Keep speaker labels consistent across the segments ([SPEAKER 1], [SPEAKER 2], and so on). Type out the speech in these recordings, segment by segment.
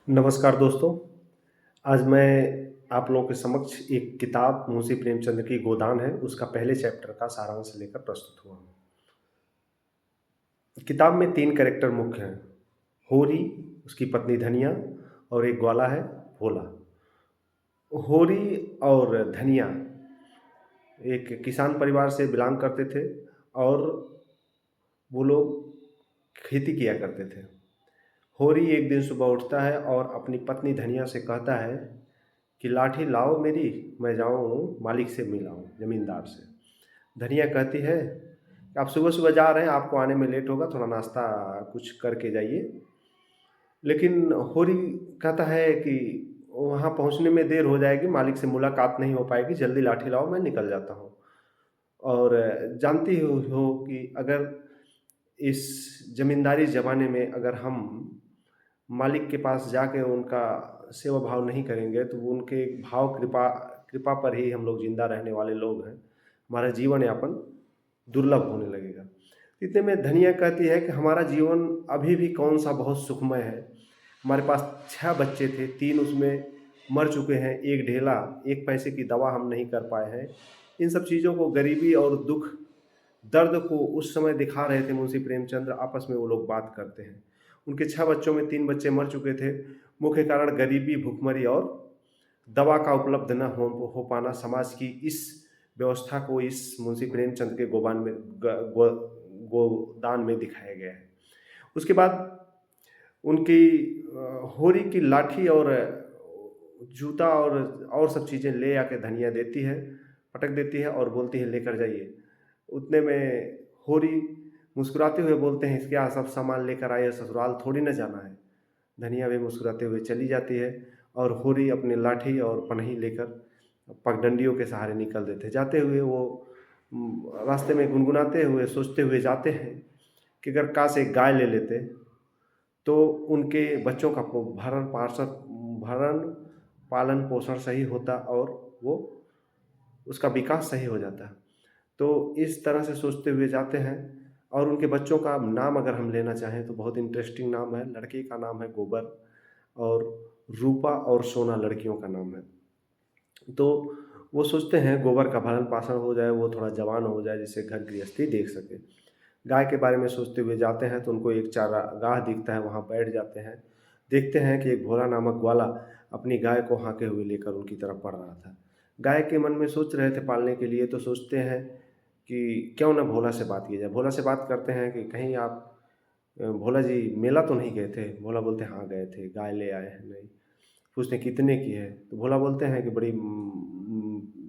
[SPEAKER 1] नमस्कार दोस्तों। आज मैं आप लोगों के समक्ष एक किताब मुंशी प्रेमचंद की गोदान है, उसका पहले चैप्टर का सारांश लेकर प्रस्तुत हुआ हूँ। किताब में 3 कैरेक्टर मुख्य हैं, होरी, उसकी पत्नी धनिया और एक ग्वाला है भोला। होरी और धनिया एक किसान परिवार से बिलॉन्ग करते थे और वो लोग खेती किया करते थे। होरी एक दिन सुबह उठता है और अपनी पत्नी धनिया से कहता है कि लाठी लाओ मेरी, मैं जाऊँ मालिक से मिल आऊँ, ज़मींदार से। धनिया कहती है कि आप सुबह-सुबह जा रहे हैं, आपको आने में लेट होगा, थोड़ा नाश्ता कुछ करके जाइए। लेकिन होरी कहता है कि वहाँ पहुँचने में देर हो जाएगी, मालिक से मुलाकात नहीं हो पाएगी, जल्दी लाठी लाओ, मैं निकल जाता हूँ। और जानती हो कि अगर इस ज़मींदारी ज़माने में अगर हम मालिक के पास जाके उनका सेवा भाव नहीं करेंगे, तो वो उनके भाव कृपा कृपा पर ही हम लोग ज़िंदा रहने वाले लोग हैं। हमारा जीवन यापन दुर्लभ होने लगेगा। इतने में धनिया कहती है कि हमारा जीवन अभी भी कौन-सा बहुत सुखमय है। हमारे पास 6 बच्चे थे, 3 उसमें मर चुके हैं, 1 ढेला, 1 पैसे की दवा हम नहीं कर पाए हैं। इन सब चीज़ों को गरीबी और दुःख, दर्द को उस समय दिखा रहे थे मुंशी प्रेमचंद्र, आपस में वो लोग बात करते हैं। उनके 6 बच्चों में 3 बच्चे मर चुके थे। मुख्य कारण गरीबी, भुखमरी और दवा का उपलब्ध न हो पाना समाज की इस व्यवस्था को इस मुंशी प्रेमचंद के गोबान में गोदान में दिखाया गया है। उसके बाद उनकी होरी की लाठी और जूता और सब चीज़ें ले आके धनिया देती है, पटक देती है और बोलती है लेकर जाइए। उतने में होरी मुस्कुराते हुए बोलते हैं, क्या सब सामान लेकर आए, ससुराल थोड़ी न जाना है। धनिया भी मुस्कुराते हुए चली जाती है और होरी अपनी लाठी और पनही लेकर पगडंडियों के सहारे निकल देते हैं। जाते हुए वो रास्ते में गुनगुनाते हुए, सोचते हुए जाते हैं कि अगर काश एक गाय ले लेते, तो उनके बच्चों का भरण पालन-पोषण सही होता और वो उसका विकास सही हो जाता। तो इस तरह से सोचते हुए जाते हैं और उनके बच्चों का नाम अगर हम लेना चाहें तो बहुत इंटरेस्टिंग नाम है। लड़के का नाम है गोबर और रूपा और सोना लड़कियों का नाम है। तो वो सोचते हैं गोबर का भरण-पोषण हो जाए, वो थोड़ा जवान हो जाए जिससे घर गृहस्थी देख सके। गाय के बारे में सोचते हुए जाते हैं तो उनको एक चारागाह दिखता है, वहाँ बैठ जाते हैं। देखते हैं कि एक भोला नामक ग्वाला अपनी गाय को हाँके हुए लेकर उनकी तरफ बढ़ रहा था। गाय के मन में सोच रहे थे पालने के लिए, तो सोचते हैं कि क्यों ना भोला से बात की जाए। भोला से बात करते हैं कि कहीं आप भोला जी मेला तो नहीं गए थे? भोला बोलते हैं हाँ गए थे, गाय ले आए हैं। नहीं। पूछते हैं कितने की है? तो भोला बोलते हैं कि बड़ी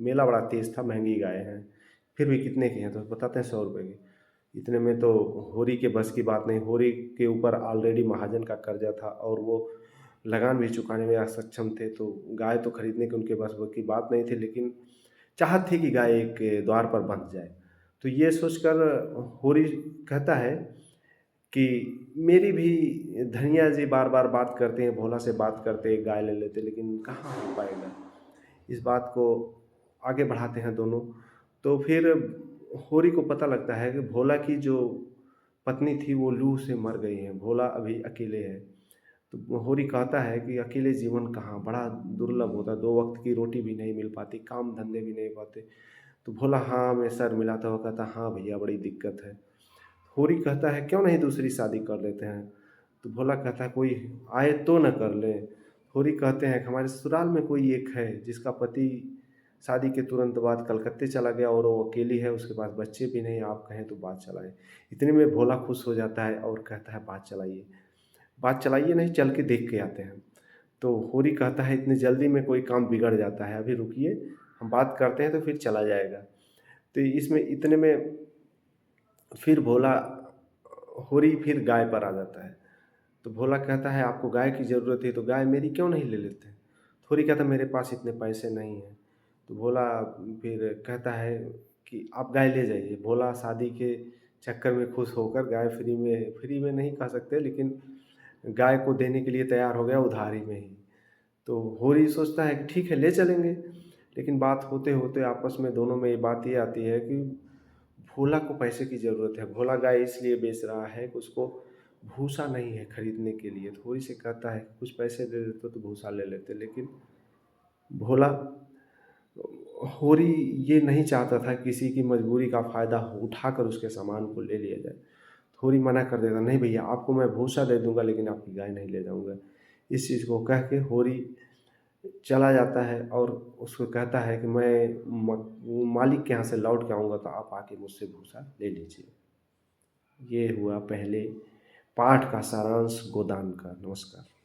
[SPEAKER 1] मेला बड़ा तेज़ था, महँगी गाय हैं। फिर भी कितने की हैं? तो बताते हैं 100 रुपए की। इतने में तो होरी के बस की बात नहीं, होरी के ऊपर ऑलरेडी महाजन का कर्जा था और वो लगान भी चुकाने में असक्षम थे, तो गाय तो खरीदने की उनके बस की बात नहीं थी, लेकिन चाहत थी कि गाय एक द्वार पर बंध जाए। तो ये सोचकर होरी कहता है कि मेरी भी धनिया जी बार-बार बात करते हैं, भोला से बात करते, एक गाय ले लेते, लेकिन कहाँ हो पाएगा। इस बात को आगे बढ़ाते हैं दोनों। तो फिर होरी को पता लगता है कि भोला की जो पत्नी थी वो लूह से मर गई हैं, भोला अभी अकेले है। तो होरी कहता है कि अकेले जीवन कहाँ, बड़ा दुर्लभ होता है, 2 वक़्त की रोटी भी नहीं मिल पाती, काम-धंधे भी नहीं पाते। तो भोला हाँ में सर मिलाता हुआ कहता, हाँ भैया बड़ी दिक्कत है। होरी कहता है क्यों नहीं दूसरी शादी कर लेते हैं? तो भोला कहता है कोई आए तो न कर लें। होरी कहते हैं कि हमारे ससुराल में कोई एक है जिसका पति शादी के तुरंत बाद कलकत्ते चला गया और वो अकेली है, उसके पास बच्चे भी नहीं, आप कहें तो बात चलाएँ। इतने में भोला खुश हो जाता है और कहता है बात चलाइए नहीं, चल के देख के आते हैं। तो होरी कहता है इतनी जल्दी में कोई काम बिगड़ जाता है, अभी रुकिए, हम बात करते हैं तो फिर चला जाएगा। तो इसमें इतने में फिर भोला होरी फिर गाय पर आ जाता है। तो भोला कहता है आपको गाय की ज़रूरत है तो गाय मेरी क्यों नहीं ले लेते? होरी कहता है मेरे पास इतने पैसे नहीं हैं। तो भोला फिर कहता है कि आप गाय ले जाइए। भोला शादी के चक्कर में खुश होकर गाय फ्री में नहीं कह सकते, लेकिन गाय को देने के लिए तैयार हो गया उधारी में ही। तो होरी सोचता है कि ठीक है ले चलेंगे, लेकिन बात होते-होते आपस में दोनों में ये बात ये आती है कि भोला को पैसे की ज़रूरत है। भोला गाय इसलिए बेच रहा है कि उसको भूसा नहीं है खरीदने के लिए। तो होरी से कहता है कुछ पैसे दे देते तो भूसा ले लेते, लेकिन भोला होरी ये नहीं चाहता था किसी की मजबूरी का फ़ायदा उठाकर उसके सामान को ले लिया जाए। होरी मना कर देता, नहीं भैया आपको मैं भूसा दे दूँगा लेकिन आपकी गाय नहीं ले जाऊँगा। इस चीज़ को कह के होरी चला जाता है और उसको कहता है कि मैं मालिक के यहाँ से लौट के आऊँगा तो आप आके मुझसे भूसा ले लीजिए। ये हुआ पहले पाठ का सारांश गोदान का। नमस्कार।